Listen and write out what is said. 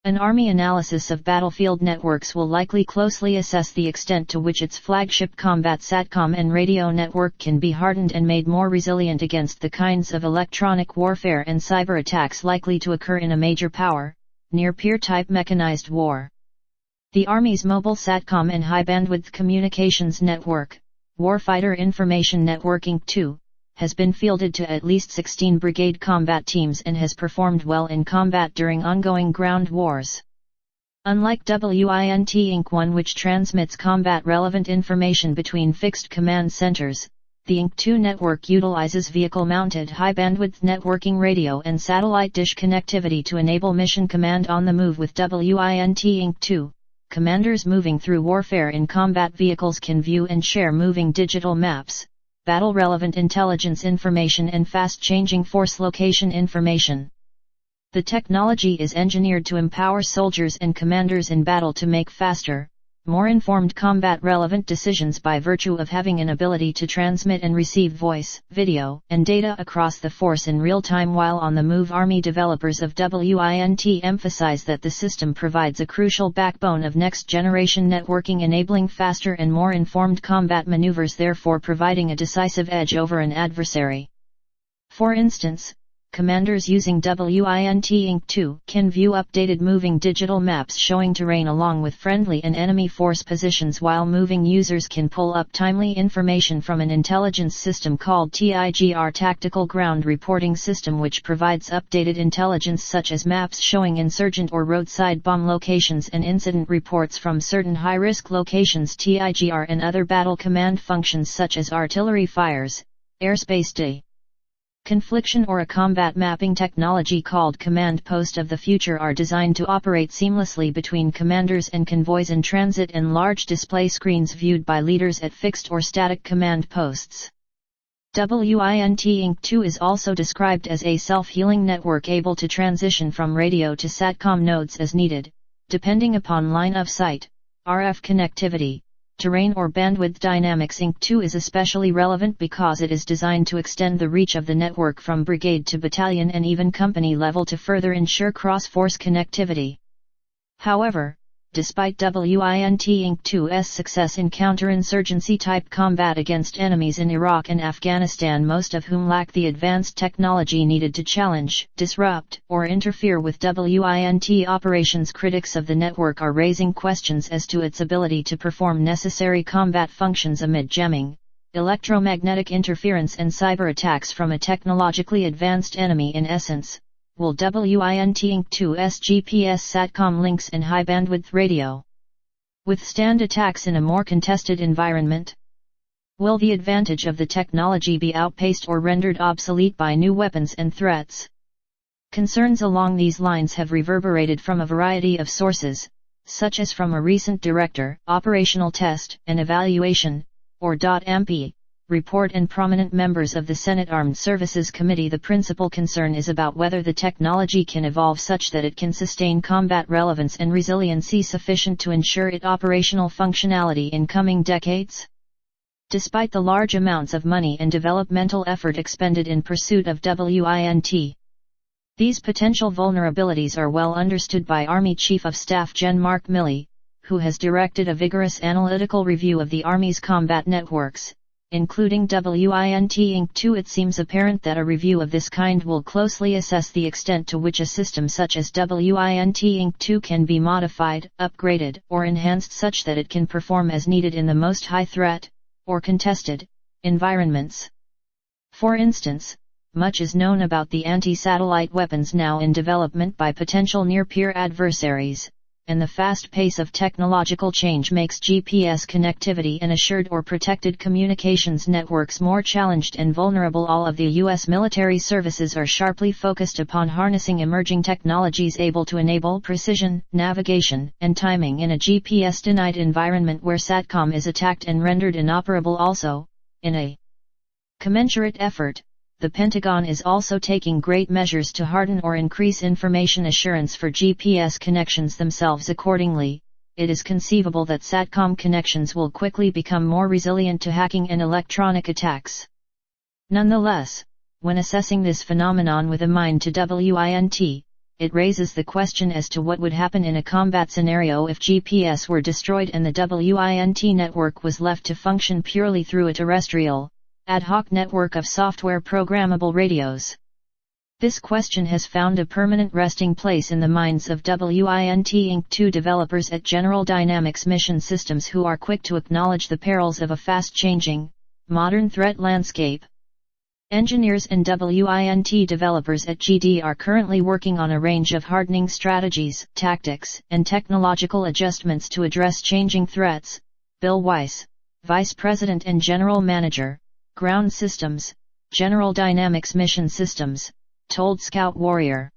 An Army analysis of battlefield networks will likely closely assess the extent to which its flagship combat Satcom and radio network can be hardened and made more resilient against the kinds of electronic warfare and cyber attacks likely to occur in a major power, near-peer type mechanized war. The Army's mobile Satcom and high-bandwidth communications network, Warfighter Information Network Inc. 2, has been fielded to at least 16 Brigade Combat Teams and has performed well in combat during ongoing ground wars. Unlike WINT Inc. 1, which transmits combat-relevant information between fixed command centers, the Inc. 2 network utilizes vehicle-mounted high-bandwidth networking radio and satellite dish connectivity to enable mission command on the move. With WINT Inc. 2, commanders moving through warfare in combat vehicles can view and share moving digital maps, battle-relevant intelligence information and fast-changing force location information. The technology is engineered to empower soldiers and commanders in battle to make faster, more informed combat-relevant decisions by virtue of having an ability to transmit and receive voice, video, and data across the force in real time while on the move. Army developers of WINT emphasize that the system provides a crucial backbone of next-generation networking, enabling faster and more informed combat maneuvers, therefore providing a decisive edge over an adversary. For instance, commanders using WINT Inc. 2 can view updated moving digital maps showing terrain along with friendly and enemy force positions while moving. Users can pull up timely information from an intelligence system called TIGR, Tactical Ground Reporting System, which provides updated intelligence such as maps showing insurgent or roadside bomb locations and incident reports from certain high-risk locations. TIGR and other battle command functions such as artillery fires, airspace confliction, or a combat mapping technology called Command Post of the Future are designed to operate seamlessly between commanders and convoys in transit and large display screens viewed by leaders at fixed or static command posts. WINT Inc. 2 is also described as a self-healing network able to transition from radio to Satcom nodes as needed, depending upon line of sight, RF connectivity, terrain or bandwidth dynamics. Inc. 2 is especially relevant because it is designed to extend the reach of the network from brigade to battalion and even company level to further ensure cross-force connectivity. However, despite WINT Inc. 2's success in counterinsurgency-type combat against enemies in Iraq and Afghanistan, most of whom lack the advanced technology needed to challenge, disrupt, or interfere with WINT operations, critics of the network are raising questions as to its ability to perform necessary combat functions amid jamming, electromagnetic interference and cyber attacks from a technologically advanced enemy. In essence, will WINT Inc. 2's GPS Satcom links and high-bandwidth radio withstand attacks in a more contested environment? Will the advantage of the technology be outpaced or rendered obsolete by new weapons and threats? Concerns along these lines have reverberated from a variety of sources, such as from a recent Director, Operational Test and Evaluation, or .MP, report and prominent members of the Senate Armed Services Committee. The principal concern is about whether the technology can evolve such that it can sustain combat relevance and resiliency sufficient to ensure its operational functionality in coming decades. Despite the large amounts of money and developmental effort expended in pursuit of WINT, these potential vulnerabilities are well understood by Army Chief of Staff Gen. Mark Milley, who has directed a vigorous analytical review of the Army's combat networks, including WINT Inc. 2. It seems apparent that a review of this kind will closely assess the extent to which a system such as WINT Inc. 2 can be modified, upgraded, or enhanced such that it can perform as needed in the most high-threat, or contested, environments. For instance, much is known about the anti-satellite weapons now in development by potential near-peer adversaries, and the fast pace of technological change makes GPS connectivity and assured or protected communications networks more challenged and vulnerable. All of the U.S. military services are sharply focused upon harnessing emerging technologies able to enable precision, navigation, and timing in a GPS-denied environment where Satcom is attacked and rendered inoperable. Also, in a commensurate effort, the Pentagon is also taking great measures to harden or increase information assurance for GPS connections themselves. Accordingly, it is conceivable that Satcom connections will quickly become more resilient to hacking and electronic attacks. Nonetheless, when assessing this phenomenon with a mind to WINT, it raises the question as to what would happen in a combat scenario if GPS were destroyed and the WINT network was left to function purely through a terrestrial, ad hoc network of software programmable radios. This question has found a permanent resting place in the minds of WINT Inc. 2 developers at General Dynamics Mission Systems, who are quick to acknowledge the perils of a fast-changing, modern threat landscape. Engineers and WINT developers at GD are currently working on a range of hardening strategies, tactics, and technological adjustments to address changing threats. Bill Weiss, Vice President and General Manager, Ground Systems, General Dynamics Mission Systems, told Scout Warrior.